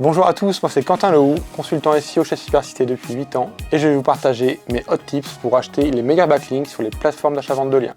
Bonjour à tous, moi c'est Quentin Lehou, consultant SEO chez Supercité depuis 8 ans et je vais vous partager mes hot tips pour acheter les meilleurs backlinks sur les plateformes d'achat-vente de liens.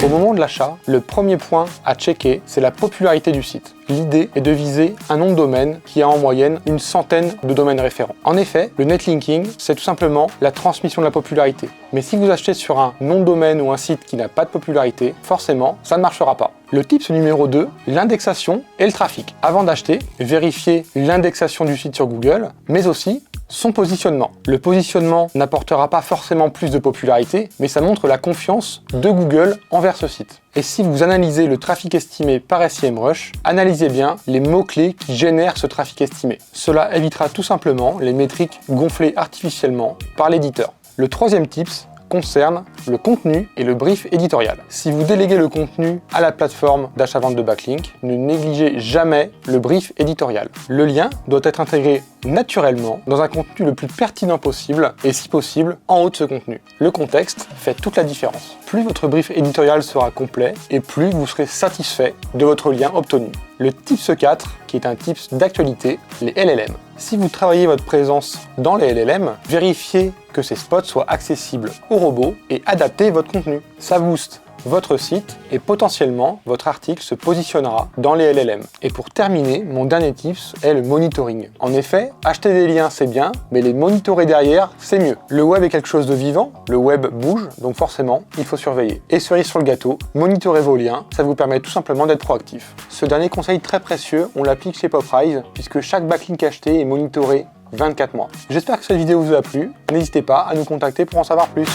Au moment de l'achat, le premier point à checker, c'est la popularité du site. L'idée est de viser un nom de domaine qui a en moyenne une centaine de domaines référents. En effet, le netlinking, c'est tout simplement la transmission de la popularité. Mais si vous achetez sur un nom de domaine ou un site qui n'a pas de popularité, forcément, ça ne marchera pas. Le tips numéro 2, l'indexation et le trafic. Avant d'acheter, vérifiez l'indexation du site sur Google, mais aussi son positionnement. Le positionnement n'apportera pas forcément plus de popularité, mais ça montre la confiance de Google envers ce site. Et si vous analysez le trafic estimé par SEMrush, analysez bien les mots-clés qui génèrent ce trafic estimé. Cela évitera tout simplement les métriques gonflées artificiellement par l'éditeur. Le troisième tips concerne le contenu et le brief éditorial. Si vous déléguez le contenu à la plateforme d'achat-vente de backlink, ne négligez jamais le brief éditorial. Le lien doit être intégré naturellement dans un contenu le plus pertinent possible et si possible en haut de ce contenu. Le contexte fait toute la différence. Plus votre brief éditorial sera complet et plus vous serez satisfait de votre lien obtenu. Le tips 4, qui est un tips d'actualité, les LLM. Si vous travaillez votre présence dans les LLM, vérifiez que ces spots soient accessibles aux robots et adaptez votre contenu. Ça booste votre site et potentiellement votre article se positionnera dans les LLM. Et pour terminer, mon dernier tips est le monitoring. En effet, acheter des liens c'est bien, mais les monitorer derrière c'est mieux. Le web est quelque chose de vivant, le web bouge, donc forcément il faut surveiller. Et cerise sur le gâteau, monitorez vos liens, ça vous permet tout simplement d'être proactif. Ce dernier conseil très précieux, on l'applique chez Poprise, puisque chaque backlink acheté est monitoré 24 mois. J'espère que cette vidéo vous a plu, n'hésitez pas à nous contacter pour en savoir plus.